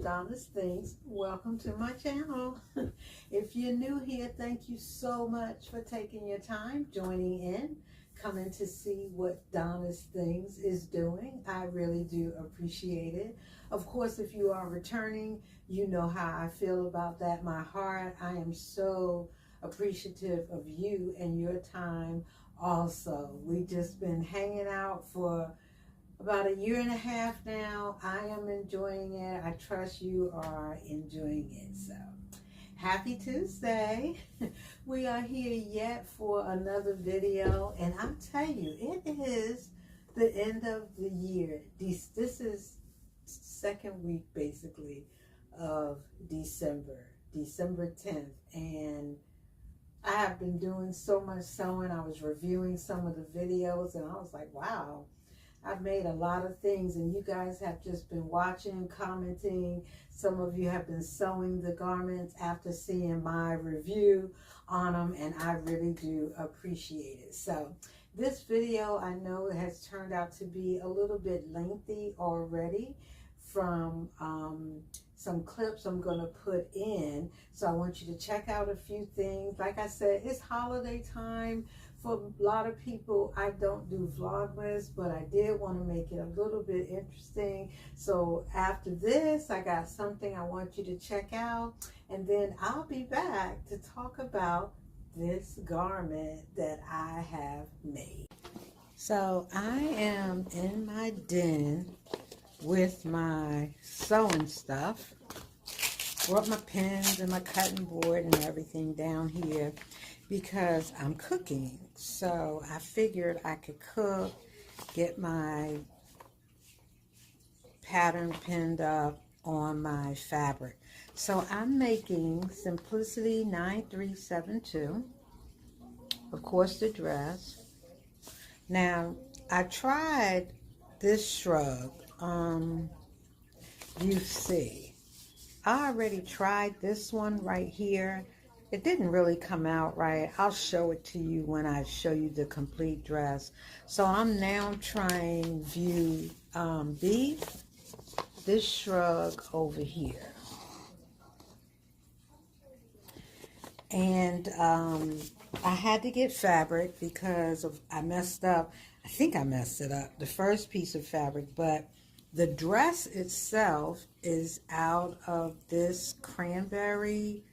Donna's Things. Welcome to my channel. If you're new here, thank you so much for taking your time, joining in, coming to see what Donna's Things is doing. I really do appreciate it. Of course, if you are returning, you know how I feel about that. My heart, I am so appreciative of you and your time also. We just been hanging out for about a year and a half now. I am enjoying it. I trust you are enjoying it. So, happy Tuesday. We are here yet for another video. And I'll tell you, it is the end of the year. This is second week, basically, of December 10th. And I have been doing so much sewing. I was reviewing some of the videos and I was like, wow. I've made a lot of things and you guys have just been watching, commenting. Some of you have been sewing the garments after seeing my review on them, and I really do appreciate it. So this video, I know it has turned out to be a little bit lengthy already from some clips I'm going to put in. So I want you to check out a few things. Like I said, it's holiday time. For a lot of people, I don't do Vlogmas, but I did want to make it a little bit interesting. So after this, I got something I want you to check out, and then I'll be back to talk about this garment that I have made. So I am in my den with my sewing stuff. Brought my pins and my cutting board and everything down here because I'm cooking. So I figured I could cook, get my pattern pinned up on my fabric. So I'm making Simplicity 9372, of course, the dress. Now, I tried this shrug, you see. I already tried this one right here. It didn't really come out right. I'll show it to you when I show you the complete dress. So I'm now trying view B, this shrug over here. And I had to get fabric because I messed up. I think I messed it up, the first piece of fabric, but the dress itself is out of this cranberry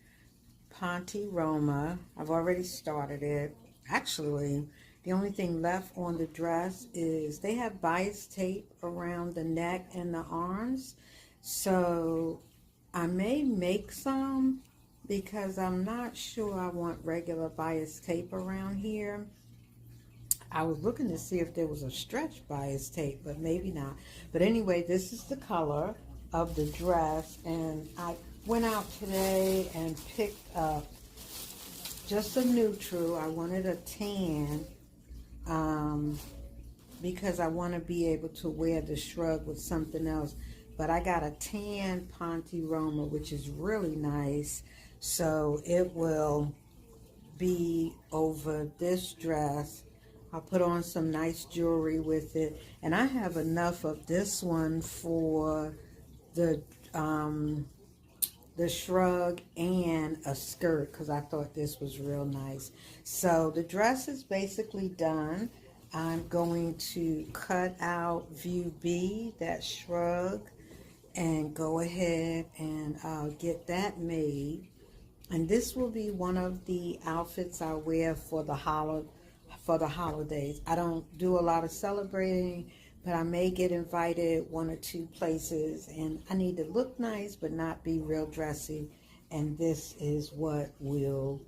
Ponte Roma. I've already started it. Actually, the only thing left on the dress is they have bias tape around the neck and the arms. So I may make some because I'm not sure I want regular bias tape around here. I was looking to see if there was a stretch bias tape, but maybe not. But anyway, this is the color of the dress, and I went out today and picked up just a neutral. I wanted a tan because I want to be able to wear the shrug with something else. But I got a tan Ponte Roma, which is really nice. So it will be over this dress. I'll put on some nice jewelry with it. And I have enough of this one for the shrug and a skirt because I thought this was real nice. So the dress is basically done. I'm going to cut out view B, that shrug, and go ahead and get that made. And this will be one of the outfits I wear for the holidays. I don't do a lot of celebrating, but I may get invited one or two places, and I need to look nice but not be real dressy, and this is what will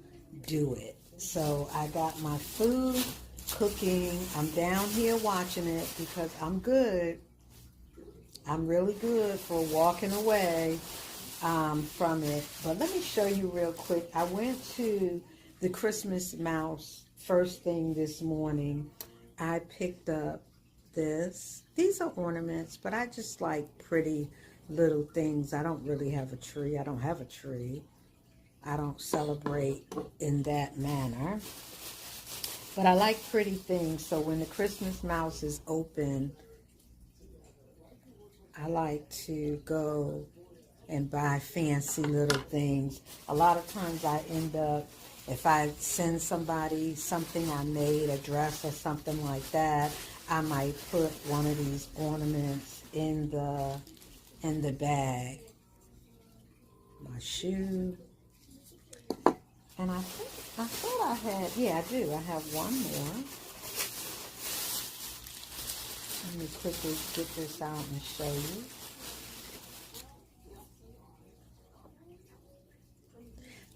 do it. So I got my food cooking. I'm down here watching it because I'm good. I'm really good for walking away from it. But let me show you real quick. I went to the Christmas Mouse first thing this morning. I picked up this. These are ornaments, but I just like pretty little things. I don't really have a tree. I don't have a tree. I don't celebrate in that manner. But I like pretty things. So when the Christmas Mouse is open, I like to go and buy fancy little things. A lot of times I end up, if I send somebody something I made, a dress or something like that, I might put one of these ornaments in the bag. My shoe. And I thought I had, yeah, I do. I have one more. Let me quickly get this out and show you.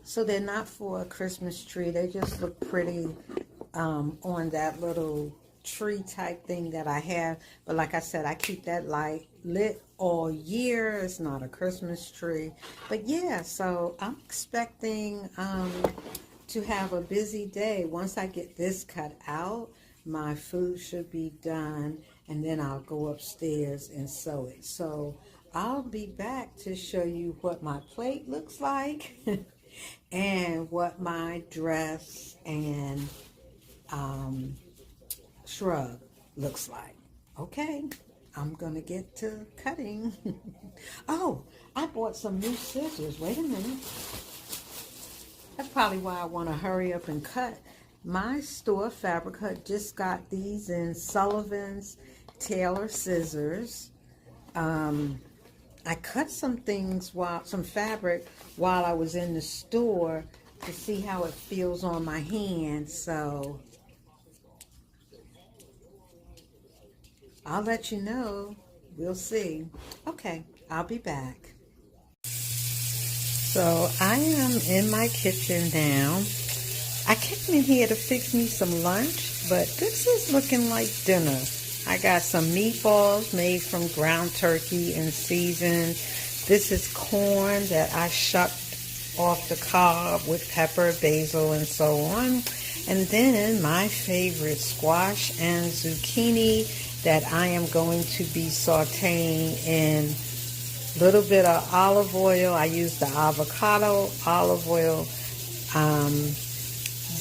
So they're not for a Christmas tree. They just look pretty on that little tree type thing that I have. But like I said, I keep that light lit all year. It's not a Christmas tree. But yeah, so I'm expecting to have a busy day. Once I get this cut out, my food should be done, and then I'll go upstairs and sew it. So I'll be back to show you what my plate looks like and what my dress and shrug looks like. Okay, I'm gonna get to cutting. Oh, I bought some new scissors. Wait a minute. That's probably why I want to hurry up and cut. My store, Fabric Hut, just got these in Sullivan's Tailor scissors. I cut some things, some fabric, while I was in the store to see how it feels on my hand. So I'll let you know. We'll see. Okay, I'll be back. So I am in my kitchen now. I came in here to fix me some lunch, but this is looking like dinner. I got some meatballs made from ground turkey and seasoned. This is corn that I shucked off the cob with pepper, basil, and so on. And then my favorite, squash and zucchini that I am going to be sauteing in a little bit of olive oil. I use the avocado olive oil.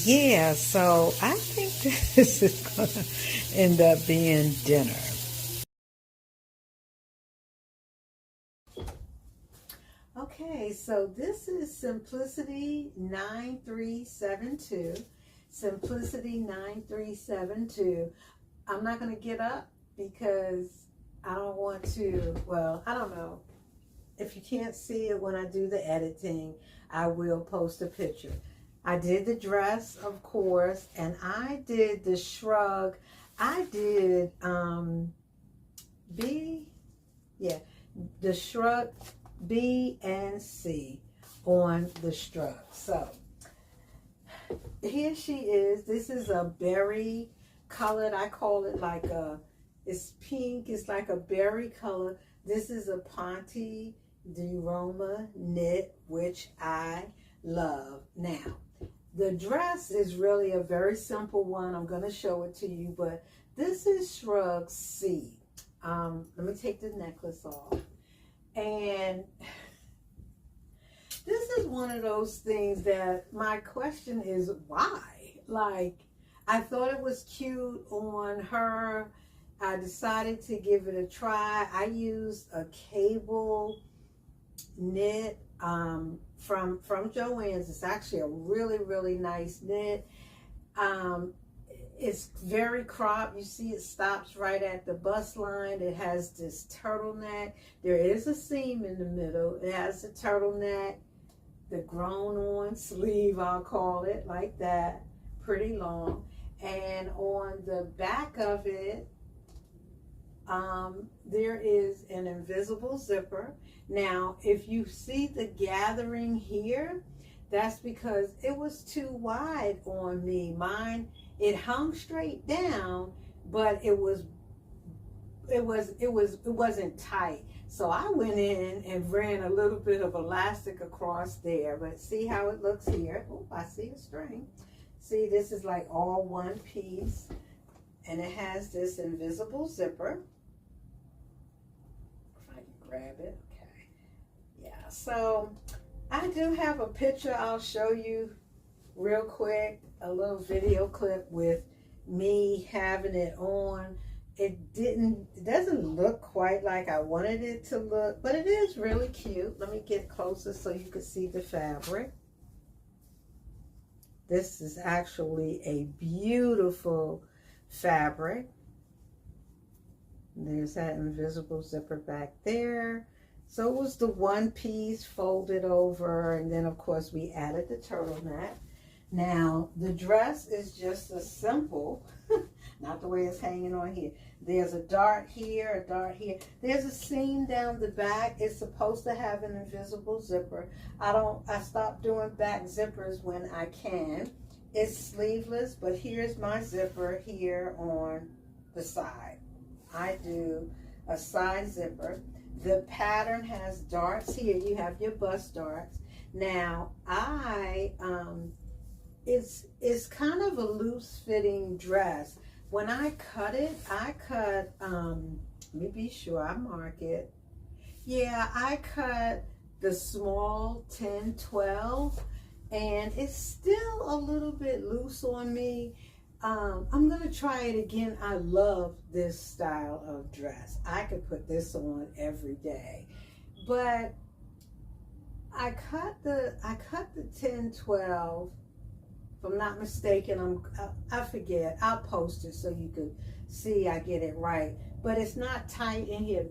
Yeah, so I think this is going to end up being dinner. Okay, so this is Simplicity 9372. Simplicity 9372. I'm not going to get up because I don't want to, well, I don't know. If you can't see it when I do the editing, I will post a picture. I did the dress, of course, and I did the shrug. I did the shrug B and C on the shrug. So here she is. This is a berry colored. I call it like it's pink. It's like a berry color. This is a Ponte di Roma knit, which I love. Now, the dress is really a very simple one. I'm going to show it to you, but this is Shrug C. Let me take the necklace off. And this is one of those things that my question is, why? Like, I thought it was cute on her. I decided to give it a try. I used a cable knit from Joann's. It's actually a really, really nice knit. It's very cropped. You see it stops right at the bust line. It has this turtleneck. There is a seam in the middle. It has the turtleneck, the grown on sleeve, I'll call it, like that, pretty long. And on the back of it, there is an invisible zipper. Now, if you see the gathering here, that's because it was too wide on me. Mine, it hung straight down, but it wasn't tight. So I went in and ran a little bit of elastic across there. But see how it looks here. Oh, I see a string. See, this is like all one piece, and it has this invisible zipper. If I can grab it, okay. Yeah, so I do have a picture I'll show you real quick, a little video clip with me having it on, it doesn't look quite like I wanted it to look, but it is really cute. Let me get closer so you can see the fabric. This is actually a beautiful fabric. There's that invisible zipper back there. So it was the one piece folded over, and then of course we added the turtleneck. Now the dress is just a simple, not the way it's hanging on here. There's a dart here, a dart here. There's a seam down the back. It's supposed to have an invisible zipper. I stopped doing back zippers when I can. It's sleeveless, but here's my zipper here on the side. I do a side zipper. The pattern has darts here. You have your bust darts. Now it's kind of a loose fitting dress. When I cut it, let me be sure I mark it. Yeah, I cut the small 10-12, and it's still a little bit loose on me. I'm gonna try it again. I love this style of dress. I could put this on every day, but I cut the 10-12. If I'm not mistaken, I forget. I'll post it so you can see I get it right. But it's not tight in here.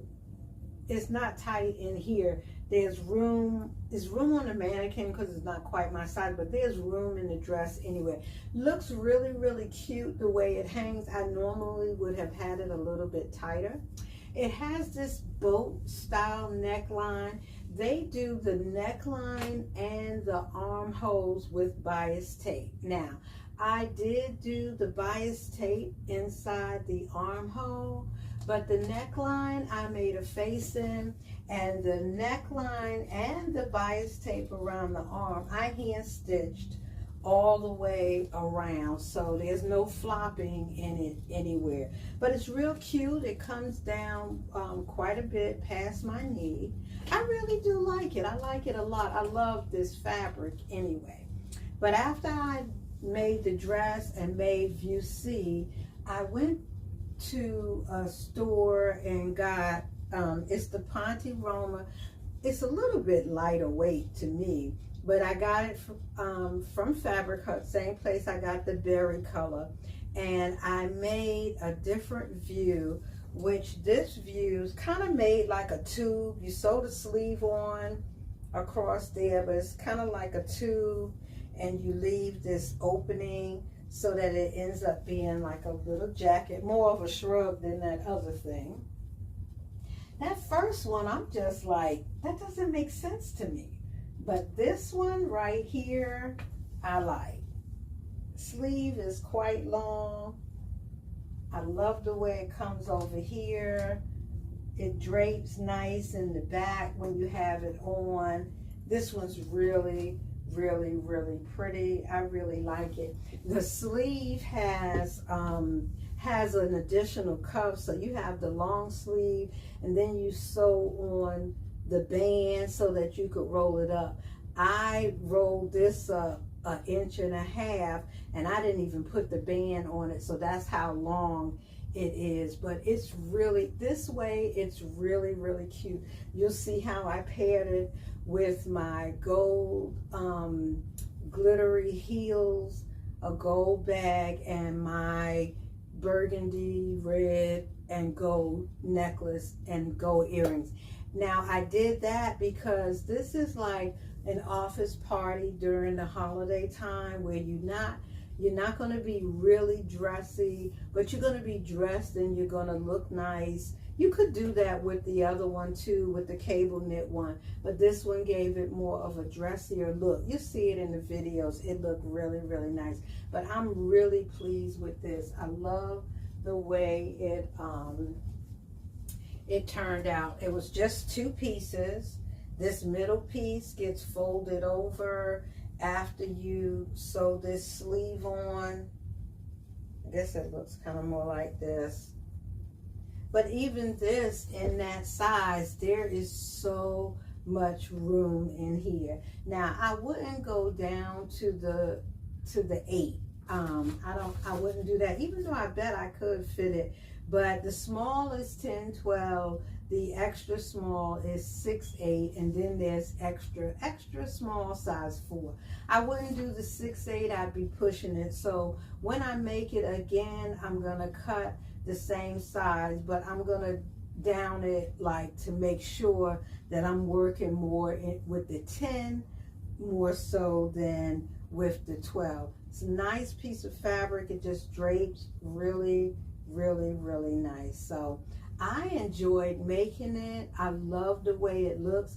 It's not tight in here. There's room on the mannequin because it's not quite my size, but there's room in the dress anyway. Looks really, really cute the way it hangs. I normally would have had it a little bit tighter. It has this boat style neckline. They do the neckline and the armholes with bias tape. Now, I did do the bias tape inside the armhole, but the neckline I made a facing, and the neckline and the bias tape around the arm I hand stitched all the way around, so there's no flopping in it anywhere. But it's real cute. It comes down quite a bit past my knee. I really do like it. I like it a lot. I love this fabric anyway. But after I made the dress and made View C, I went to a store and got it's the Ponte Roma. It's a little bit lighter weight to me, but I got it from Fabric Hut, same place I got the berry color, and I made a different view, which this view is kind of made like a tube. You sew the sleeve on across there, but it's kind of like a tube, and you leave this opening so that it ends up being like a little jacket, more of a shrug than that other thing. That first one, I'm just like, that doesn't make sense to me. But this one right here, I like. Sleeve is quite long. I love the way it comes over here. It drapes nice in the back when you have it on. This one's really, really, really pretty. I really like it. The sleeve has an additional cuff, so you have the long sleeve, and then you sew on the band so that you could roll it up. I rolled this up 1.5 inches, and I didn't even put the band on it, so that's how long it is. But it's really, this way, it's really, really cute. You'll see how I paired it with my gold glittery heels, a gold bag, and my burgundy, red, and gold necklace and gold earrings. Now, I did that because this is like an office party during the holiday time where you're not going to be really dressy, but you're going to be dressed and you're going to look nice. You could do that with the other one too, with the cable knit one, but this one gave it more of a dressier look. You see it in the videos. It looked really, really nice, but I'm really pleased with this. I love the way it turned out. It was just 2 pieces. This middle piece gets folded over after you sew this sleeve on. I guess it looks kind of more like this. But even this, in that size, there is so much room in here. Now, I wouldn't go down to the 8. I wouldn't do that, even though I bet I could fit it But the small is 10-12. The extra small is 6'8", and then there's extra small size 4. I wouldn't do the 6'8", I'd be pushing it. So when I make it again, I'm gonna cut the same size, but I'm gonna down it like to make sure that I'm working more with the 10 more so than with the 12. It's a nice piece of fabric. It just drapes really, really, really nice. So I enjoyed making it. I love the way it looks.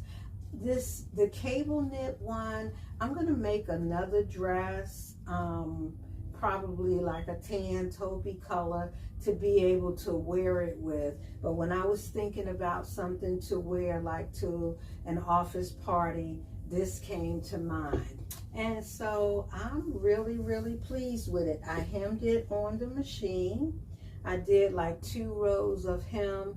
The cable knit one, I'm gonna make another dress, probably like a tan taupey color, to be able to wear it with. But when I was thinking about something to wear like to an office party, this came to mind. And so I'm really, really pleased with it. I hemmed it on the machine. I did like 2 rows of hem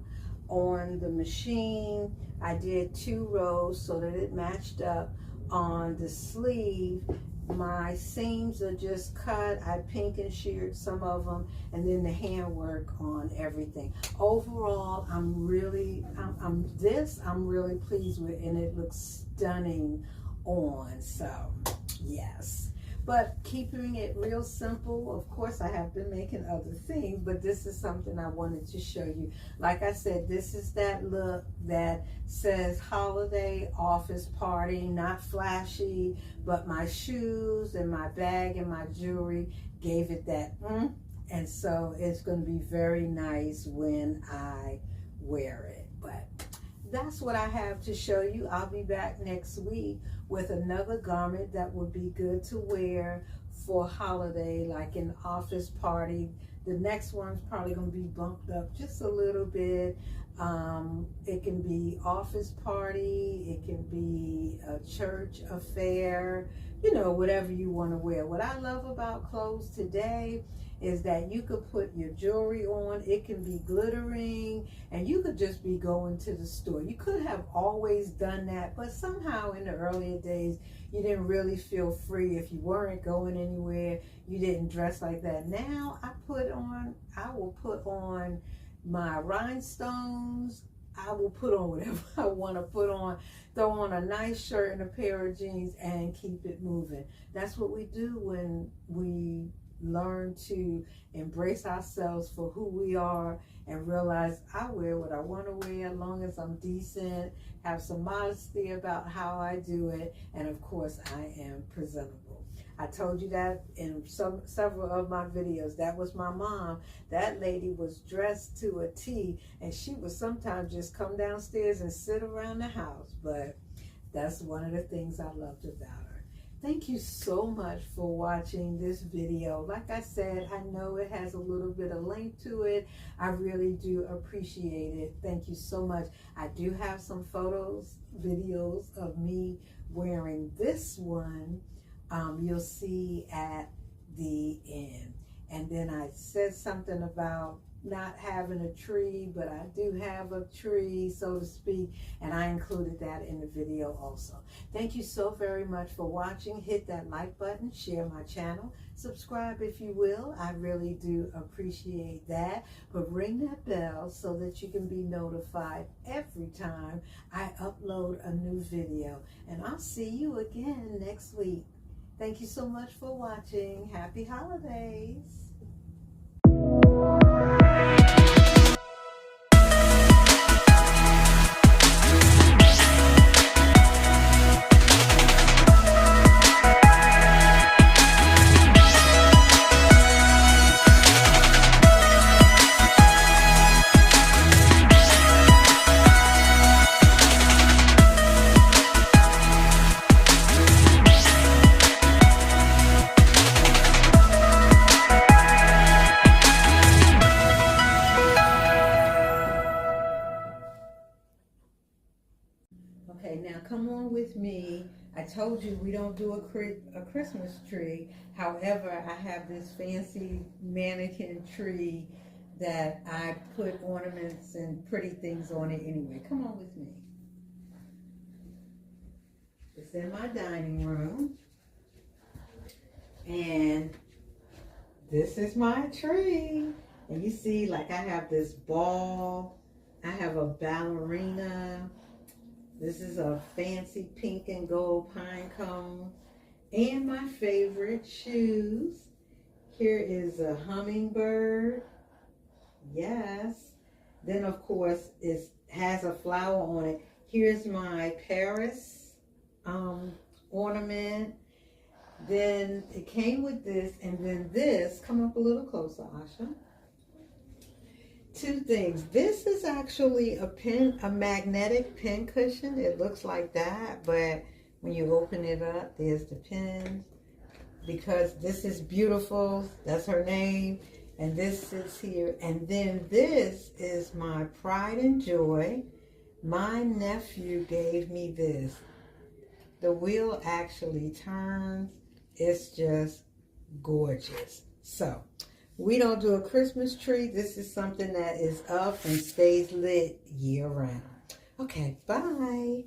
on the machine. I did 2 rows so that it matched up on the sleeve. My seams are just cut. I pink and sheared some of them, and then the handwork on everything. Overall, I'm really pleased with, and it looks stunning on. So yes. But keeping it real simple, of course I have been making other things, but this is something I wanted to show you. Like I said, this is that look that says holiday office party, not flashy, but my shoes and my bag and my jewelry gave it that and so it's going to be very nice when I wear it. But that's what I have to show you. I'll be back next week with another garment that would be good to wear for holiday, like an office party. The next one's probably going to be bumped up just a little bit. It can be office party, it can be a church affair, you know, whatever you want to wear. What I love about clothes today is that you could put your jewelry on, it can be glittering, and you could just be going to the store. You could have always done that, but somehow in the earlier days, you didn't really feel free. If you weren't going anywhere, you didn't dress like that. Now I will put on my rhinestones. I will put on whatever I want to put on, throw on a nice shirt and a pair of jeans and keep it moving. That's what we do when we learn to embrace ourselves for who we are and realize I wear what I want to wear as long as I'm decent, have some modesty about how I do it, and of course I am presentable. I told you that in several of my videos. That was my mom. That lady was dressed to a T, and she would sometimes just come downstairs and sit around the house. But that's one of the things I loved about her. Thank you so much for watching this video. Like I said, I know it has a little bit of length to it. I really do appreciate it. Thank you so much. I do have some photos, videos of me wearing this one. You'll see at the end. And then I said something about not having a tree, but I do have a tree, so to speak, and I included that in the video also. Thank you so very much for watching. Hit that like button, share my channel, subscribe if you will. I really do appreciate that. But ring that bell so that you can be notified every time I upload a new video. And I'll see you again next week. Thank you so much for watching. Happy holidays. Okay, now come on with me. I told you we don't do a Christmas tree. However, I have this fancy mannequin tree that I put ornaments and pretty things on it anyway. Come on with me. It's in my dining room. And this is my tree. And you see, like I have this ball. I have a ballerina. This is a fancy pink and gold pine cone. And my favorite shoes. Here is a hummingbird. Yes. Then, of course, it has a flower on it. Here's my Paris ornament. Then it came with this, and then this. Come up a little closer, Asha. Two things. This is actually a magnetic pin cushion. It looks like that, but when you open it up, there's the pins. Because this is beautiful. That's her name. And this sits here. And then this is my pride and joy. My nephew gave me this. The wheel actually turns. It's just gorgeous. So, we don't do a Christmas tree. This is something that is up and stays lit year round. Okay, bye.